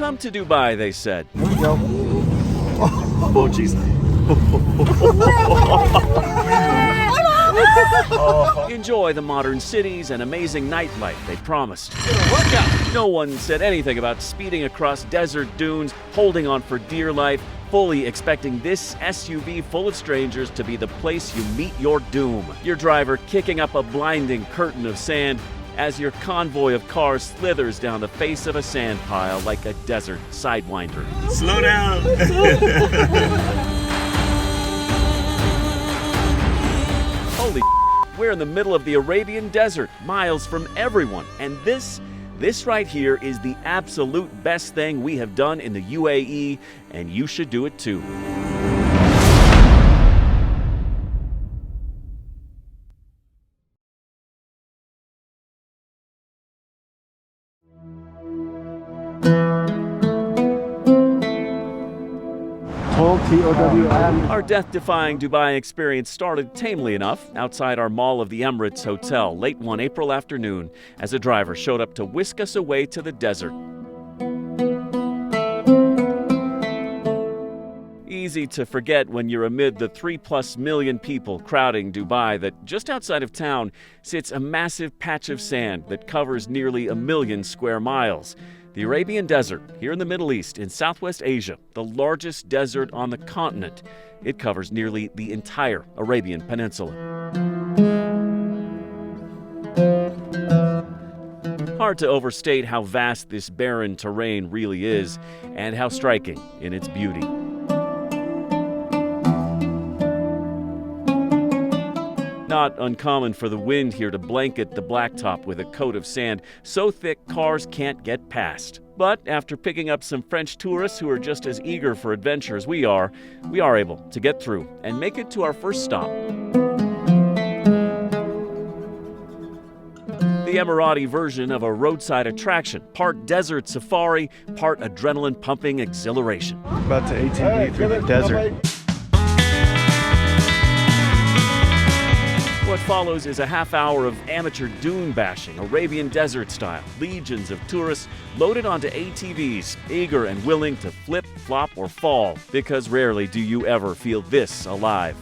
Welcome to Dubai, they said. Yo. Oh, jeez. Enjoy the modern cities and amazing nightlife they promised. No one said anything about speeding across desert dunes, holding on for dear life, fully expecting this SUV full of strangers to be the place you meet your doom. Your driver kicking up a blinding curtain of sand as your convoy of cars slithers down the face of a sand pile like a desert sidewinder. Slow down. Holy we're in the middle of the Arabian desert, miles from everyone, and this right here is the absolute best thing we have done in the UAE, and you should do it too. Our death-defying Dubai experience started tamely enough outside our Mall of the Emirates hotel late one April afternoon as a driver showed up to whisk us away to the desert. Easy to forget when you're amid the 3+ million people crowding Dubai that just outside of town sits a massive patch of sand that covers nearly 1 million square miles. The Arabian Desert, here in the Middle East, in Southwest Asia, the largest desert on the continent. It covers nearly the entire Arabian Peninsula. Hard to overstate how vast this barren terrain really is, and how striking in its beauty. Not uncommon for the wind here to blanket the blacktop with a coat of sand so thick cars can't get past. But after picking up some French tourists who are just as eager for adventure as we are able to get through and make it to our first stop. The Emirati version of a roadside attraction, part desert safari, part adrenaline-pumping exhilaration. About to ATV through the desert. What follows is a half hour of amateur dune bashing, Arabian desert style. Legions of tourists loaded onto ATVs, eager and willing to flip, flop, or fall, because rarely do you ever feel this alive.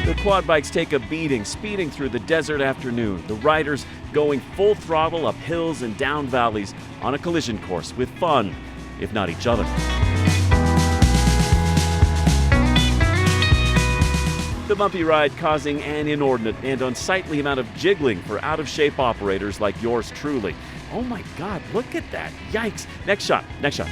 The quad bikes take a beating, speeding through the desert afternoon, the riders going full throttle up hills and down valleys on a collision course with fun, if not each other. The bumpy ride causing an inordinate and unsightly amount of jiggling for out-of-shape operators like yours truly. Oh my God, look at that. Yikes. Next shot, next shot.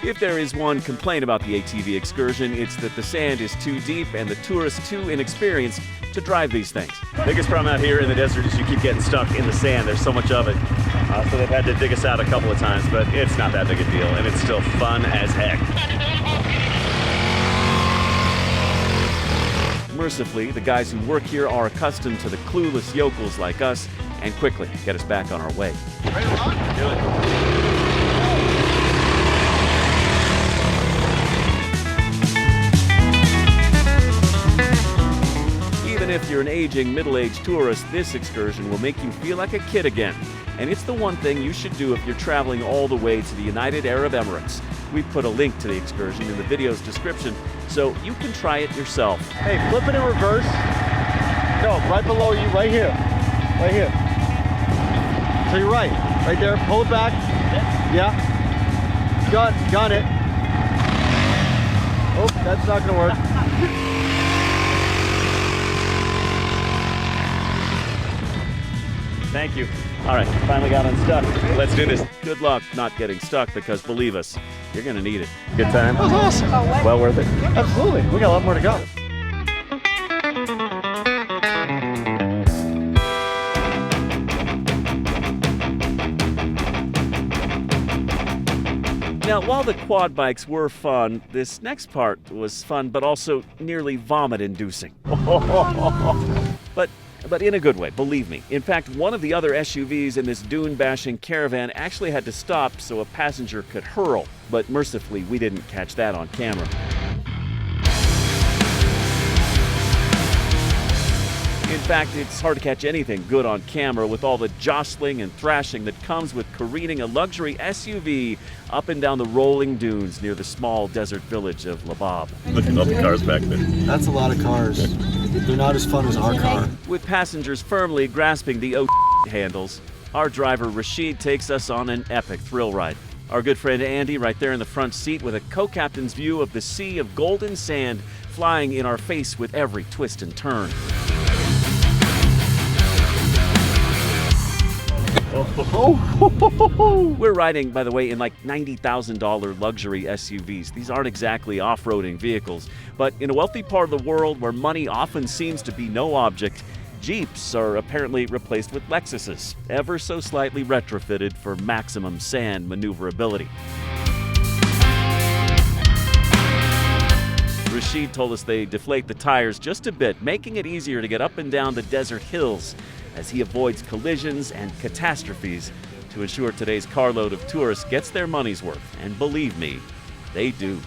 If there is one complaint about the ATV excursion, it's that the sand is too deep and the tourists too inexperienced to drive these things. Biggest problem out here in the desert is you keep getting stuck in the sand. There's so much of it. So they've had to dig us out a couple of times, but it's not that big a deal, and it's still fun as heck. Mercifully, the guys who work here are accustomed to the clueless yokels like us and quickly get us back on our way. Ready to rock? Do it. Even if you're an aging, middle-aged tourist, this excursion will make you feel like a kid again. And it's the one thing you should do if you're traveling all the way to the United Arab Emirates. We've put a link to the excursion in the video's description, so you can try it yourself. Hey, flip it in reverse. No, right below you, right here. Right here. To your right. Right there. Pull it back. Yeah. Got it. Oh, that's not gonna work. Thank you. All right, finally got unstuck. Let's do this. Good luck not getting stuck, because believe us, you're gonna need it. Good time? That was awesome. Well worth it? Absolutely. We got a lot more to go. Now, while the quad bikes were fun, this next part was fun, but also nearly vomit-inducing. But in a good way, believe me. In fact, one of the other SUVs in this dune-bashing caravan actually had to stop so a passenger could hurl. But mercifully, we didn't catch that on camera. In fact, it's hard to catch anything good on camera with all the jostling and thrashing that comes with careening a luxury SUV up and down the rolling dunes near the small desert village of Labab. Look at all the cars back there. That's a lot of cars. They're not as fun as our car. With passengers firmly grasping the handles, our driver Rashid takes us on an epic thrill ride. Our good friend Andy right there in the front seat with a co-captain's view of the sea of golden sand flying in our face with every twist and turn. We're riding, by the way, in like $90,000 luxury SUVs. These aren't exactly off-roading vehicles, but in a wealthy part of the world where money often seems to be no object, Jeeps are apparently replaced with Lexuses, ever so slightly retrofitted for maximum sand maneuverability. Rashid told us they deflate the tires just a bit, making it easier to get up and down the desert hills as he avoids collisions and catastrophes to ensure today's carload of tourists gets their money's worth. And believe me, they do.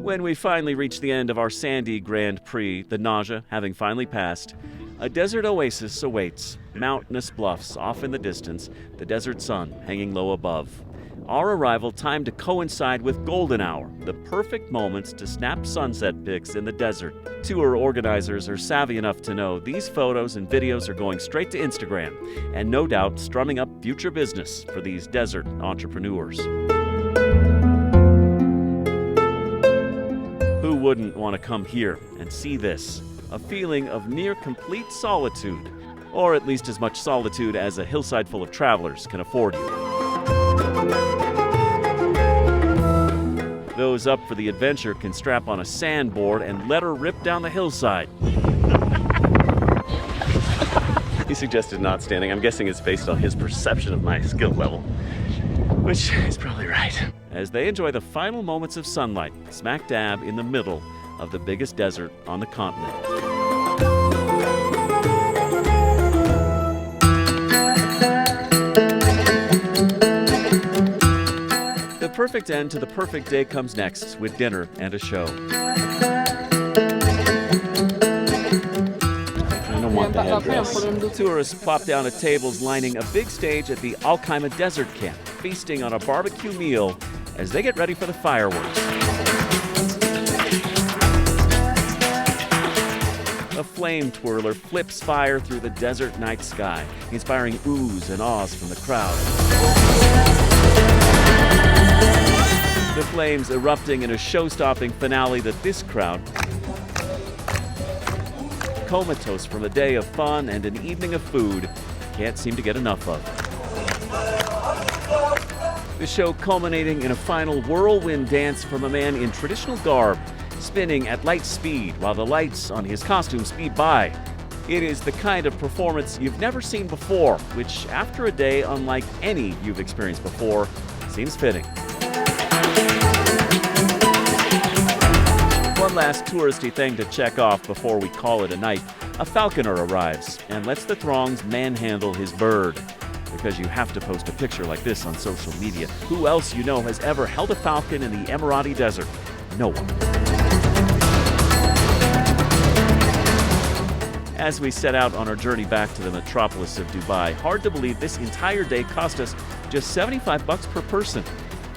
When we finally reach the end of our sandy Grand Prix, the nausea having finally passed, a desert oasis awaits. Mountainous bluffs off in the distance, the desert sun hanging low above. Our arrival timed to coincide with golden hour, the perfect moments to snap sunset pics in the desert. Tour organizers are savvy enough to know these photos and videos are going straight to Instagram, and no doubt strumming up future business for these desert entrepreneurs. Who wouldn't want to come here and see this? A feeling of near complete solitude, or at least as much solitude as a hillside full of travelers can afford you. Those up for the adventure can strap on a sandboard and let her rip down the hillside. He suggested not standing. I'm guessing it's based on his perception of my skill level, which is probably right. As they enjoy the final moments of sunlight, smack dab in the middle of the biggest desert on the continent. The perfect end to the perfect day comes next with dinner and a show. I don't want the headdress. Tourists plop down at tables lining a big stage at the Khayma Desert Camp, feasting on a barbecue meal as they get ready for the fireworks. A flame twirler flips fire through the desert night sky, inspiring oohs and ahs from the crowd. The flames erupting in a show-stopping finale that this crowd, comatose from a day of fun and an evening of food, can't seem to get enough of. The show culminating in a final whirlwind dance from a man in traditional garb, spinning at light speed while the lights on his costume speed by. It is the kind of performance you've never seen before, which after a day unlike any you've experienced before, seems fitting. One last touristy thing to check off before we call it a night. A falconer arrives and lets the throngs manhandle his bird. Because you have to post a picture like this on social media. Who else you know has ever held a falcon in the Emirati desert? No one. As we set out on our journey back to the metropolis of Dubai, hard to believe this entire day cost us just $75 per person.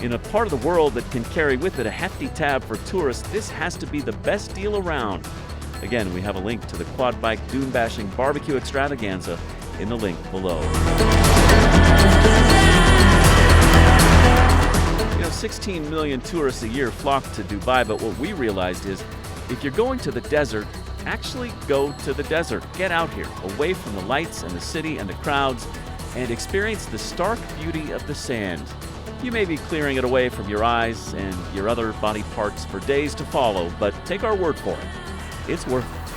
In a part of the world that can carry with it a hefty tab for tourists, this has to be the best deal around. Again, we have a link to the quad bike dune bashing barbecue extravaganza in the link below. 16 million tourists a year flock to Dubai, but what we realized is if you're going to the desert, actually go to the desert. Get out here, away from the lights and the city and the crowds, and experience the stark beauty of the sand. You may be clearing it away from your eyes and your other body parts for days to follow, but take our word for it. It's worth it.